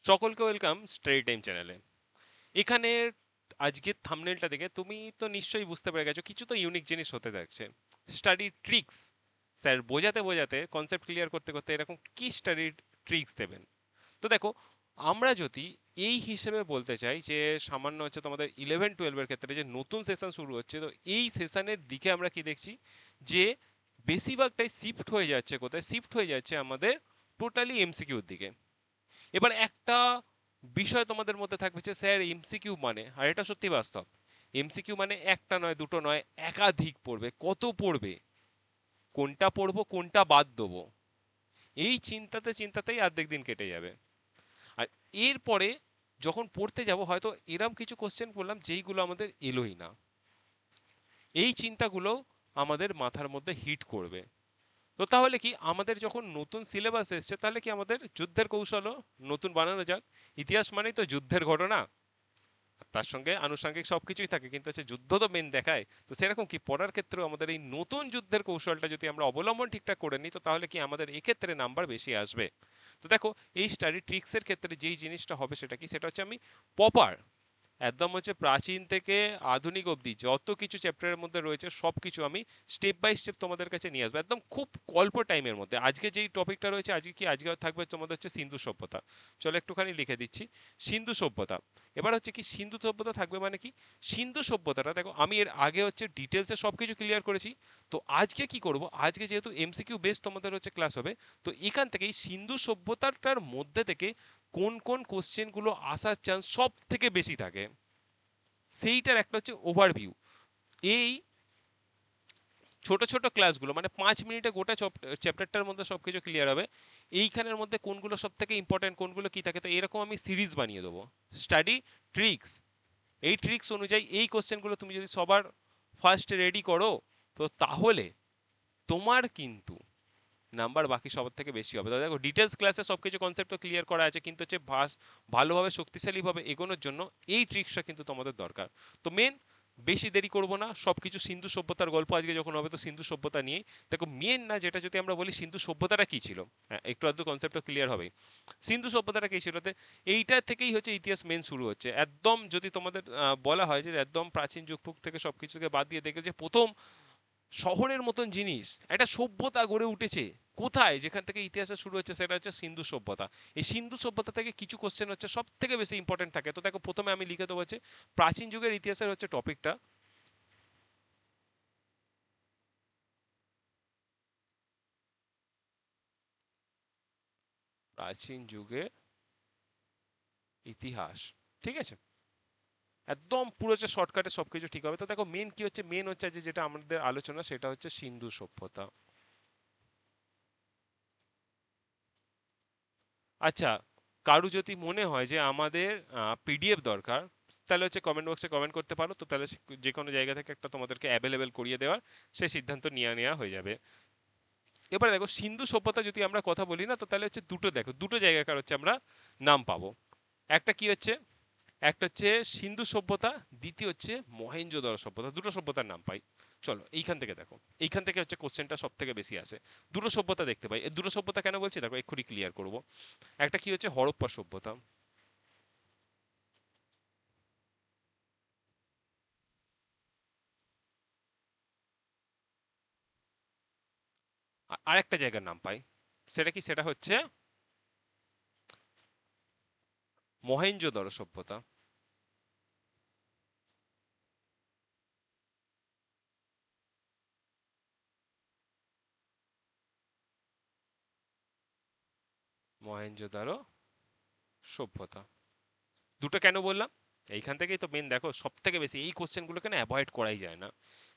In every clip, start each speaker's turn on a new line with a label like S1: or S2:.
S1: সকলকে welcome study time চ্যানেলে। এখানে আজকের থাম্বনেলটা দেখে তুমি তো নিশ্চয়ই বুঝতে পেরে গেছো কিছু তো ইউনিক জিনিস হতে থাকছে। স্টাডি ট্রিক্স, স্যার বোঝাতে বোঝাতে কনসেপ্ট ক্লিয়ার করতে করতে এরকম কি স্টাডি ট্রিক্স দেবেন। তো দেখো, আমরা যদি এই হিসেবে বলতে চাই যে সামান্য হচ্ছে তোমাদের 11-12 ক্ষেত্রে যে নতুন সেশন শুরু হচ্ছে, তো এই সেশনের দিকে আমরা কি দেখছি যে বেশিরভাগটাই শিফট হয়ে যাচ্ছে, কোথায় শিফট হয়ে যাচ্ছে আমাদের টোটালি এমসিকিউর দিকে। এবার একটা বিষয় তোমাদের মধ্যে থাকবে যে স্যার এমসিকিউ মানে, আর এটা সত্যি বাস্তব, এমসিকিউ মানে একটা নয় দুটো নয় একাধিক পড়বে, কত পড়বে, কোনটা পড়বো কোনটা বাদ দেবো, এই চিন্তাতে চিন্তাতেই অর্ধেক দিন কেটে যাবে। আর এরপরে যখন পড়তে যাব হয়তো এরম কিছু কোশ্চেন করলাম যেইগুলো আমাদের এলোই না, এই চিন্তাগুলো আমাদের মাথার মধ্যে হিট করবে। তো তাহলে কি আমাদের যখন নতুন সিলেবাস এসছে তাহলে কি আমাদের যুদ্ধের কৌশলও নতুন বানানো যাক। ইতিহাস মানেই তো যুদ্ধের ঘটনা, তার সঙ্গে আনুষঙ্গিক সবকিছুই থাকে, কিন্তু হচ্ছে যুদ্ধ তো মেন দেখায়। তো সেরকম কি পড়ার ক্ষেত্রেও আমাদের এই নতুন যুদ্ধের কৌশলটা যদি আমরা অবলম্বন ঠিকঠাক করে নিই, তো তাহলে কি আমাদের এক্ষেত্রে নাম্বার বেশি আসবে। তো দেখো, এই স্টাডি ট্রিক্সের ক্ষেত্রে যেই জিনিসটা হবে সেটা কি, সেটা হচ্ছে আমি প্রপার একদম হচ্ছে প্রাচীন থেকে আধুনিক অবধি যত কিছু চ্যাপ্টারের মধ্যে রয়েছে সব কিছু আমি স্টেপ বাই স্টেপ তোমাদের কাছে নিয়ে আসবো একদম খুব অল্প টাইমের মধ্যে। আজকে যেই টপিকটা রয়েছে, আজকে থাকবে তোমাদের হচ্ছে সিন্ধু সভ্যতা। চলো একটুখানি লিখে দিচ্ছি, সিন্ধু সভ্যতা। এবার হচ্ছে কি সিন্ধু সভ্যতা থাকবে মানে কি, সিন্ধু সভ্যতাটা দেখো আমি এর আগে হচ্ছে ডিটেলসে সব কিছু ক্লিয়ার করেছি। তো আজকে কি করব, আজকে যেহেতু এমসিকিউ বেস তোমাদের হচ্ছে ক্লাস হবে, তো এখান থেকে এই সিন্ধু সভ্যতাটার মধ্যে থেকে কোন কোন কোশ্চেনগুলো আসার চান্স সব থেকে বেশি থাকে সেইটার একটা হচ্ছে ওভারভিউ। এই ছোট ছোট ক্লাসগুলো মানে 5 মিনিটে গোটা চ্যাপ্টারটার মধ্যে সবকিছু ক্লিয়ার হবে। এইখানের মধ্যে কোনগুলো সব থেকে ইম্পর্টেন্ট, কোনগুলো কি থাকে, তো এরকম আমি সিরিজ বানিয়ে দেবো স্টাডি ট্রিক্স। এই ট্রিক্স অনুযায়ী এই কোশ্চেনগুলো তুমি যদি সবার ফার্স্ট রেডি করো, তো তাহলে তোমার কিন্তু নাম্বার বাকি সবার থেকে বেশি হবে। তো দেখো, ডিটেলস ক্লাসে সবকিছু কনসেপ্ট তো ক্লিয়ার করা আছে, কিন্তু হচ্ছে ভালোভাবে শক্তিশালীভাবে এগোনোর জন্য এই ট্রিক্সটা কিন্তু তোমাদের দরকার। তো মেন, বেশি দেরি করব না, সবকিছু সিন্ধু সভ্যতার গল্প আজকে যখন হবে তো সিন্ধু সভ্যতা নিয়েই। দেখো মেন না, যেটা যদি আমরা বলি সিন্ধু সভ্যতাটা কি ছিল, হ্যাঁ একটু আধটু কনসেপ্টটা ক্লিয়ার হবে। সিন্ধু সভ্যতাটা কি ছিল, এইটা থেকেই হচ্ছে ইতিহাস মেন শুরু হচ্ছে একদম। যদি তোমাদের বলা হয় যে একদম প্রাচীন যুগ ফুগ থেকে সবকিছুকে বাদ দিয়ে দেখে যে প্রথম শহরের মতন জিনিস একটা সভ্যতা গড়ে উঠেছে কোথায়, যেখান থেকে ইতিহাসে শুরু হচ্ছে, সেটা হচ্ছে সিন্ধু সভ্যতা। এই সিন্ধু সভ্যতা থেকে কিছু কোশ্চেন হচ্ছে সব থেকে বেশি ইম্পর্টেন্ট থাকে। তো দেখো, প্রথমে আমি লিখে দেবো হচ্ছে প্রাচীন যুগের ইতিহাসের হচ্ছে টপিকটা। প্রাচীন যুগের ইতিহাস, ঠিক আছে, একদম পুরো হচ্ছে শর্টকাটে সবকিছু ঠিক হবে। তো দেখো মেন কি হচ্ছে, মেন হচ্ছে যে যেটা আমাদের আলোচনা সেটা হচ্ছে সিন্ধু সভ্যতা। আচ্ছা, কারু যদি মনে হয় যে আমাদের পিডিএফ দরকার, তাহলে হচ্ছে কমেন্ট বক্সে কমেন্ট করতে পারো, তো তাহলে যে কোনো জায়গা থেকে একটা তোমাদেরকে অ্যাভেলেবেল করিয়ে দেওয়ার সেই সিদ্ধান্ত নিয়ে নেওয়া হয়ে যাবে। এবার দেখো, সিন্ধু সভ্যতা যদি আমরা কথা বলি না, তো তাহলে হচ্ছে দুটো, দেখো দুটো জায়গাকার হচ্ছে আমরা নাম পাবো। একটা কি হচ্ছে, একটা হচ্ছে সিন্ধু সভ্যতা, দ্বিতীয় হচ্ছে মহেঞ্জোদড়ো সভ্যতা, দুটো সভ্যতার নাম পাই। চলো এইখান থেকে দেখো, এইখান থেকে হচ্ছে কোশ্চেনটা সব থেকে বেশি আসে। দুটো সভ্যতা দেখতে পাই, এই দুটো সভ্যতা কেন বলছি দেখো এক্ষুনি ক্লিয়ার করবো। একটা কি হচ্ছে হরপ্পা সভ্যতা, আরেকটা জায়গার নাম পাই, সেটা কি, সেটা হচ্ছে মহেঞ্জোদড়ো সভ্যতা। মহেঞ্জোদারো সভ্যতা, দুটো কেন বললাম, এইখান থেকেই তো মেন। দেখো সব থেকে বেশি এই কোশ্চেনগুলোকে না অ্যাভয়েড করাই যায় না।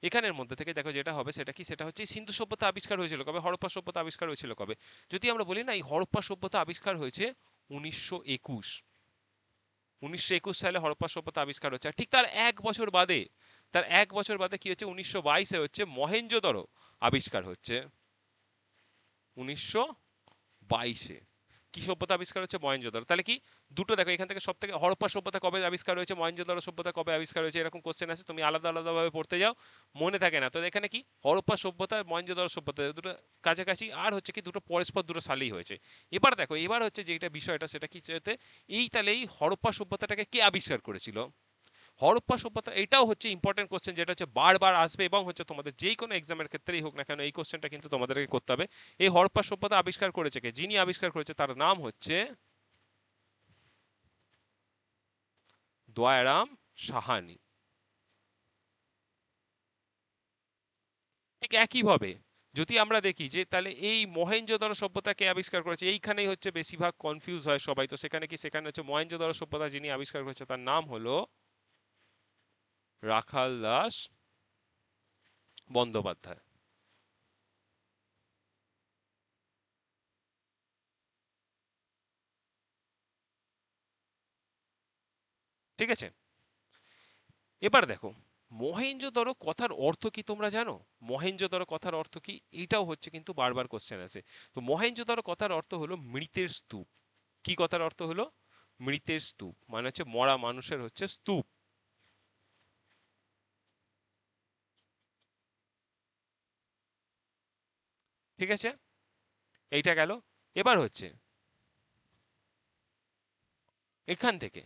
S1: এখানের মধ্যে থেকে দেখো যেটা হবে সেটা কি, সেটা হচ্ছে এই সিন্ধু সভ্যতা আবিষ্কার হয়েছিল কবে, হরপ্পা সভ্যতা আবিষ্কার হয়েছিল কবে। যদি আমরা বলি না এই হরপ্পা সভ্যতা আবিষ্কার হয়েছে 1921, 1921 সালে হরপ্পা সভ্যতা আবিষ্কার হচ্ছে। আর ঠিক তার 1 বছর বাদে, তার 1 বছর বাদে কি হচ্ছে, 1922-এ হচ্ছে মহেঞ্জোদড়ো আবিষ্কার হচ্ছে, 1922-এ। কি সভ্যতা আবিষ্কার হচ্ছে? মহেঞ্জোদারো। তাহলে কি দুটো দেখো এখান থেকে সব থেকে, হরপ্পা সভ্যতা কবে আবিষ্কার হয়েছে, মহেঞ্জোদারো সভ্যতা কবে আবিষ্কার হয়েছে, এরকম কোশ্চেন আছে, তুমি আলাদা আলাদা ভাবে পড়তে যাও, মনে থাকে না। তো এখানে কি হরপ্পা সভ্যতা মহেঞ্জোদারো সভ্যতা দুটো কাছাকাছি, আর হচ্ছে কি দুটো পরস্পর দুটো সালেই হয়েছে। এবার দেখো, এবার হচ্ছে যেটা বিষয়টা সেটা কি যেতে, এই তাহলে এই হরপ্পা সভ্যতাটাকে কে আবিষ্কার করেছিল? হরপ্পা সভ্যতা, এটাও হচ্ছে ইম্পর্টেন্ট কোশ্চেন, যেটা হচ্ছে বারবার আসবে এবং হচ্ছে তোমাদের যেই কোনো এক্সামের ক্ষেত্রেই হোক না কেন এই কোশ্চেনটা কিন্তু তোমাদেরকে করতে হবে। এই হরপ্পা সভ্যতা আবিষ্কার করেছে কে? যিনি আবিষ্কার করেছে তার নাম হচ্ছে দয়ারাম সাহানি। ঠিক একইভাবে যদি আমরা দেখি যে তাহলে এই মহেঞ্জোদারো সভ্যতা কে আবিষ্কার করেছে, এইখানেই হচ্ছে বেশিরভাগ কনফিউজ হয় সবাই। তো সেখানে কি, সেখানে হচ্ছে মহেঞ্জোদারো সভ্যতা যিনি আবিষ্কার করেছে তার নাম হলো রাখাল দাস বন্দ্যোপাধ্যায়। ঠিক আছে, এবার দেখো মহেঞ্জোদারো কথার অর্থ কি তোমরা জানো? মহেঞ্জোদারো কথার অর্থ কি? এটাও হচ্ছে কিন্তু বারবার কোশ্চেন আছে। তো মহেঞ্জোদারো কথার অর্থ হলো মৃতের স্তূপ। কি কথার অর্থ হলো? মৃতের স্তূপ, মানে হচ্ছে মরা মানুষের হচ্ছে স্তূপ। ঠিক আছে, এইটা গেল। এবার হচ্ছে এখান থেকে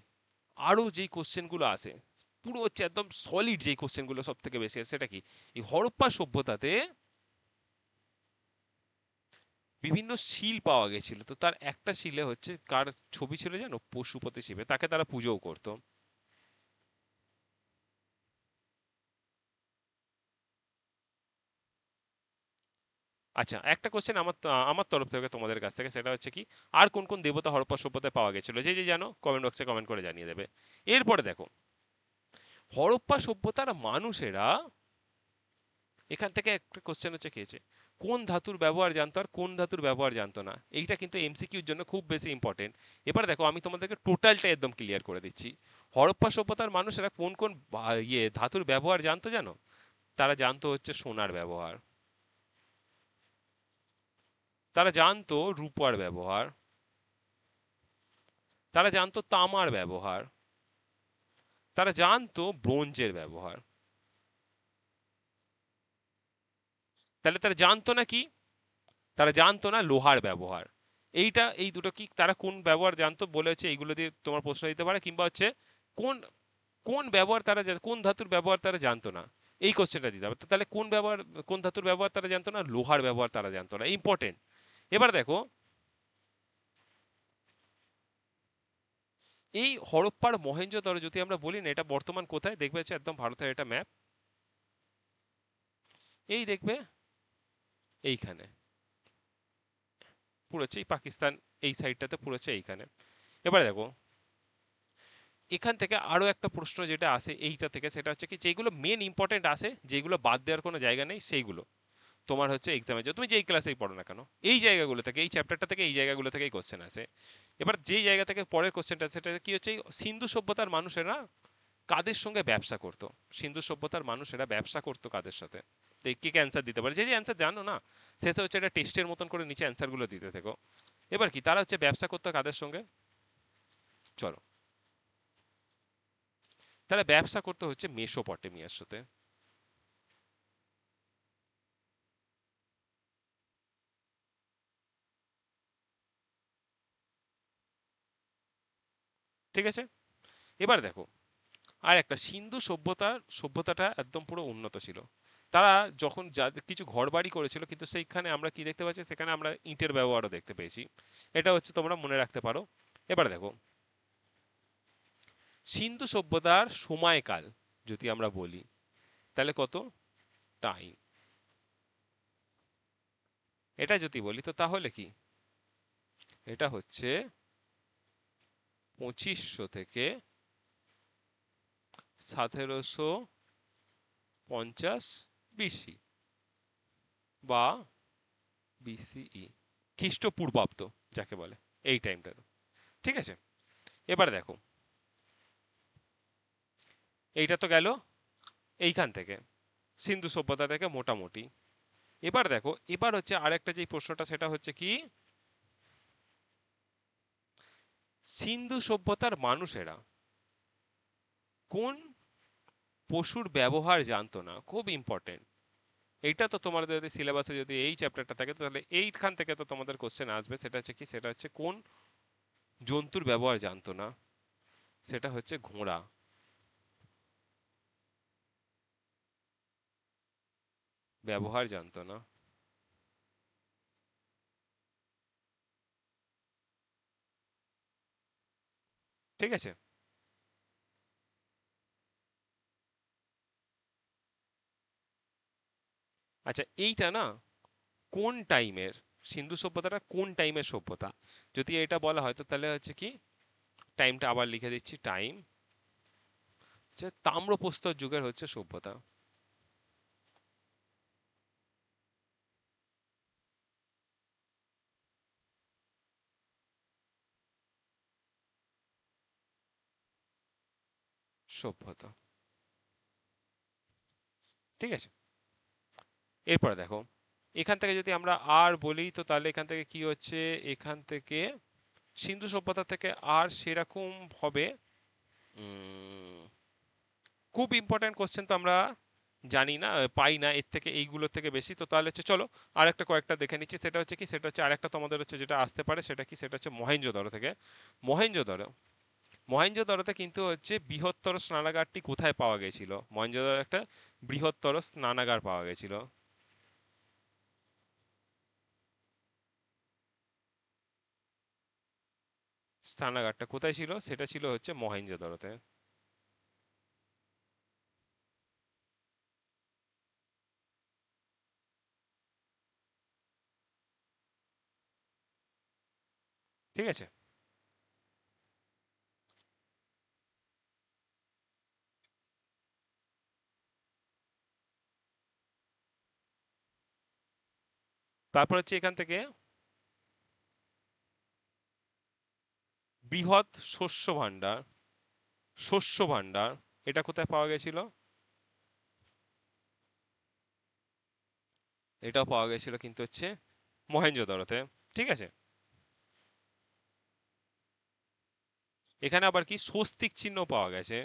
S1: আরো যেই কোশ্চেনগুলো আসে, পুরো হচ্ছে একদম সলিড যেই কোশ্চেনগুলো সব থেকে বেশি আসে, সেটা কি এই হরপ্পা সভ্যতাতে বিভিন্ন শিল পাওয়া গেছিল। তো তার একটা শিলে হচ্ছে কার ছবি ছিল জানো? পশুপতি শিবে, তাকে তারা পুজোও করতো। আচ্ছা, একটা কোশ্চেন আমার তরফ থেকে তোমাদের কাছ থেকে, সেটা হচ্ছে কি আর কোন কোন দেবতা হরপ্পা সভ্যতায় পাওয়া গেছিল, যে যে জানো কমেন্ট বক্সে কমেন্ট করে জানিয়ে দেবে। এরপরে দেখো হরপ্পা সভ্যতার মানুষেরা, এখান থেকে একটা কোশ্চেন হচ্ছে খেয়েছে কোন ধাতুর ব্যবহার জানতো আর কোন ধাতুর ব্যবহার জানতো না। এইটা কিন্তু এমসিকিউর জন্য খুব বেশি ইম্পর্টেন্ট। এবার দেখো আমি তোমাদেরকে টোটালটা একদম ক্লিয়ার করে দিচ্ছি। হরপ্পা সভ্যতার মানুষেরা কোন কোন ধাতুর ব্যবহার জানতো জানো? তারা জানতো হচ্ছে সোনার ব্যবহার, তারা জানতো রূপার ব্যবহার, তারা জানতো তামার ব্যবহার, তারা জানতো ব্রোঞ্জের ব্যবহার। তাহলে তারা জানতো না কি? তারা জানতো না লোহার ব্যবহার। এইটা, এই দুটো কি তারা কোন ব্যবহার জানতো বলেছে, এইগুলো দিয়ে তোমার প্রশ্ন দিতে পারে, কিংবা হচ্ছে কোন কোন ব্যবহার তারা কোন ধাতুর ব্যবহার তারা জানতো না, এই কোশ্চেনটা দিতে হবে। তো তাহলে কোন ব্যবহার, কোন ধাতুর ব্যবহার তারা জানতো না? লোহার ব্যবহার তারা জানতো না, ইম্পর্টেন্ট। এবার দেখো এই হরপ্পার মহেঞ্জোদারো যদি আমরা বলি না, এটা বর্তমান কোথায় দেখবে হচ্ছে একদম ভারতের এটা ম্যাপ, এই দেখবে এইখানে পুরো হচ্ছে এই পাকিস্তান, এই সাইডটাতে পুরো হচ্ছে এইখানে। এবারে দেখো এখান থেকে আরো একটা প্রশ্ন যেটা আসে এইটা থেকে, সেটা হচ্ছে কি যেগুলো মেন ইম্পর্টেন্ট আসে, যেগুলো বাদ দেওয়ার কোনো জায়গা নেই, সেইগুলো তোমার হচ্ছে এক্সামে তুমি যেই ক্লাসেই পড়ো না কেন, এই জায়গাগুলো থেকে, এই চ্যাপ্টারটা থেকে, এই জায়গাগুলো থেকেই কোশ্চেন আসে। এবার যেই জায়গা থেকে পরের কোশ্চেনটা, সেটা কি হচ্ছে সিন্ধু সভ্যতার মানুষেরা কাদের সঙ্গে ব্যবসা করতো? সিন্ধু সভ্যতার মানুষেরা ব্যবসা করতো কাদের সাথে? তো কে কে অ্যান্সার দিতে পারে, যে যে অ্যান্সার জানো না, শেষে হচ্ছে একটা টেস্টের মতন করে নিচে অ্যান্সারগুলো দিতে থেকো। এবার কি তারা হচ্ছে ব্যবসা করতো কাদের সঙ্গে? চলো, তারা ব্যবসা করতে হচ্ছে মেসোপটেমিয়ার সাথে। ঠিক আছে, এবার দেখো আর একটা সিন্ধু সভ্যতাটা একদম পুরো উন্নত ছিল। তারা যখন কিছু ঘর বাড়ি করেছিল, কিন্তু সেইখানে আমরা কি দেখতে পাচ্ছি, সেখানে আমরা ইটের ব্যবহারও দেখতে পেয়েছি। এটা হচ্ছে তোমরা মনে রাখতে পারো। এবার দেখো সিন্ধু সভ্যতার সময়কাল যদি আমরা বলি, তাহলে কত টাইম, এটা যদি বলি তো তাহলে কি এটা হচ্ছে 2500 থেকে 1750 বিসি বা বিসিই, খ্রিস্টপূর্বাব্দ যাকে বলে, এই টাইমটা। ঠিক আছে, এবার দেখো এইটা তো গেল এইখান থেকে, সিন্ধু সভ্যতা থেকে মোটামুটি। এবার দেখো এবার হচ্ছে আরেকটা যে প্রশ্নটা, সেটা হচ্ছে কি সিন্ধু সভ্যতার মানুষেরা কোন পশুর ব্যবহার জানতো না? খুব ইম্পর্টেন্ট। এইটা তো তোমাদের যদি সিলেবাসে যদি এই চ্যাপ্টারটা থাকে তাহলে এইখান থেকে তো তোমাদের কোশ্চেন আসবে। সেটা হচ্ছে কি, সেটা হচ্ছে কোন জন্তুর ব্যবহার জানতো না? সেটা হচ্ছে ঘোড়া। ব্যবহার জানতো না। ঠিক আছে। আচ্ছা, এইটা না কোন টাইমের, সিন্ধু সভ্যতাটা কোন টাইমের সভ্যতা? যদি এটা বলা হয় তো তাহলে হচ্ছে কি, টাইমটা আবার লিখে দিচ্ছি, টাইম হচ্ছে তাম্রপ্রস্তর যুগের হচ্ছে সভ্যতা। সভ্যতা। ঠিক আছে। এরপরে দেখো, এখান থেকে যদি আমরা আর বলি তো তাহলে এখান থেকে কি হচ্ছে, এখান থেকে সিন্ধু সভ্যতা থেকে আর সেরকম হবে উম, খুব ইম্পর্টেন্ট কোশ্চেন তো আমরা জানি না, পাই না এর থেকে, এইগুলোর থেকে বেশি। তো তাহলে হচ্ছে চলো আর একটা কয়েকটা দেখে নিচ্ছি। সেটা হচ্ছে কি, সেটা হচ্ছে আরেকটা তোমাদের হচ্ছে যেটা আসতে পারে, সেটা কি, সেটা হচ্ছে মহেঞ্জোদারো থেকে। মহেঞ্জোদারো, মহেঞ্জোদারোতে কিন্তু হচ্ছে বৃহত্তর স্নানাগারটি কোথায় পাওয়া গেছিল? মহেঞ্জোদারো একটা বৃহত্তর স্নানাগার পাওয়া গেছিল। স্নানাগারটা কোথায় ছিল? সেটা ছিল হচ্ছে মহেঞ্জোদারোতে। ঠিক আছে। তারপর হচ্ছে এখান থেকে বৃহৎ শস্য ভাণ্ডার, শস্য ভাণ্ডার এটা কোথায় পাওয়া গেছিল? এটাও পাওয়া গেছিল কিন্তু হচ্ছে মহেঞ্জোদারোতে। ঠিক আছে। এখানে আবার কি স্বস্তিক চিহ্ন পাওয়া গেছে।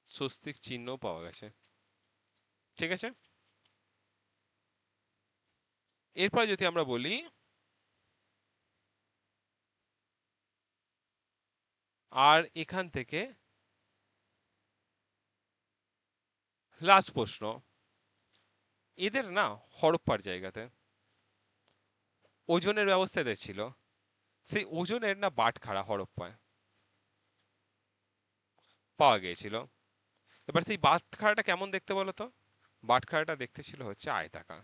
S1: স্বস্তিক চিহ্ন পাওয়া গেছে। ঠিক আছে। এরপর যদি আমরা বলি, আর এখান থেকে লাস্ট প্রশ্ন, এদের না হরপ্পার জায়গাতে ওজনের ব্যবস্থা এদের ছিল। সেই ওজনের না বাটখারা হরপ্পায় পাওয়া গিয়েছিল। এবার সেই বাটখারাটা কেমন দেখতে বলো তো? বাটখারাটা দেখতে ছিল হচ্ছে আয়তাকার।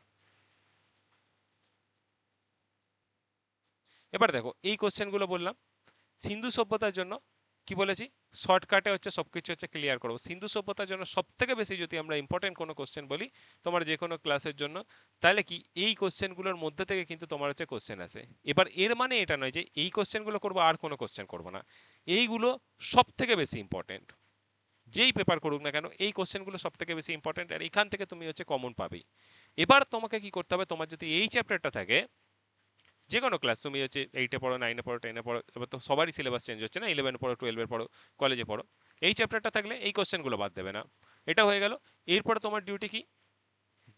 S1: এবার দেখো এই কোশ্চেনগুলো বললাম সিন্ধু সভ্যতার জন্য, কি বলেছি, শর্টকাটে হচ্ছে সবকিছু হচ্ছে ক্লিয়ার করবো। সিন্ধু সভ্যতার জন্য সব থেকে বেশি যদি আমরা ইম্পর্টেন্ট কোনো কোশ্চেন বলি তোমার যে কোনো ক্লাসের জন্য, তাহলে কি এই কোশ্চেনগুলোর মধ্যে থেকে কিন্তু তোমার হচ্ছে কোশ্চেন আসে। এবার এর মানে এটা নয় যে এই কোশ্চেনগুলো করবো আর কোনো কোশ্চেন করবো না, এইগুলো সব থেকে বেশি ইম্পর্টেন্ট। যেই পেপার করুক না কেন এই কোশ্চেনগুলো সব থেকে বেশি ইম্পর্টেন্ট, আর এখান থেকে তুমি হচ্ছে কমন পাবেই। এবার তোমাকে কি করতে হবে, তোমার যদি এই চ্যাপ্টারটা থাকে, যে কোনো ক্লাস, তুমি হচ্ছে 8-এ পড়ো, 9-এ পড়ো, 10-এ পড়ো, এবার তো সবারই সিলেবাস চেঞ্জ হচ্ছে না, 11 পড়ো, 12 পড়ো, কলেজে পড়ো, এই চ্যাপ্টারটা থাকলে এই কোশ্চেনগুলো বাদ দেবে না। এটা হয়ে গেল। এরপরে তোমার ডিউটি কি,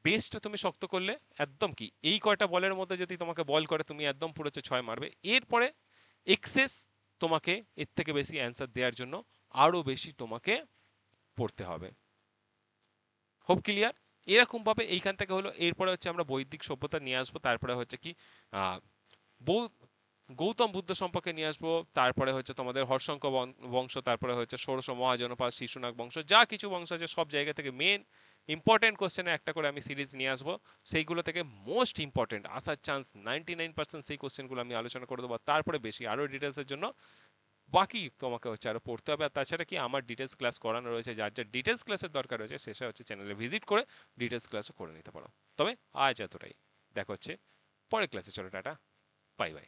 S1: বেসটা তুমি শক্ত করলে একদম কি এই কয়টা বলের মধ্যে যদি তোমাকে বল করে তুমি একদম পুরো হচ্ছে 6 মারবে। এরপরে এক্সেস তোমাকে এর থেকে বেশি অ্যান্সার দেওয়ার জন্য আরো বেশি তোমাকে পড়তে হবে। Hope clear? এরকম ভাবে এইখান থেকে হলো, এরপরে হচ্ছে আমরা বৈদিক সভ্যতা নিয়ে আসবো, তারপরে হচ্ছে কি আহ গৌতম বুদ্ধ সম্পর্কে নিয়ে আসবো, তারপরে হচ্ছে তোমাদের হর্ষঙ্ক বংশ, তারপরে হচ্ছে ষোড়শ মহাজনপদ শিশুনাগ বংশ, যা কিছু বংশ আছে সব জায়গা থেকে মেন ইম্পর্টেন্ট কোশ্চেনে একটা করে আমি সিরিজ নিয়ে আসবো। সেইগুলো থেকে মোস্ট ইম্পর্টেন্ট আসার চান্স 99% সেই কোশ্চেনগুলো আমি আলোচনা করে দেবো। তারপরে বেশি আরও ডিটেলসের জন্য বাকি তোমাকে হচ্ছে আরো পড়তে হবে। আর তাছাড়া কি আমার ডিটেলস ক্লাস করানো রয়েছে, যার যা ডিটেলস ক্লাসের দরকার রয়েছে সেটা হচ্ছে চ্যানেলে ভিজিট করে ডিটেলস ক্লাসও করে নিতে পারো। তবে আজ এতটাই, দেখা হচ্ছে পরের ক্লাসে। চলো টাটা, বাই বাই।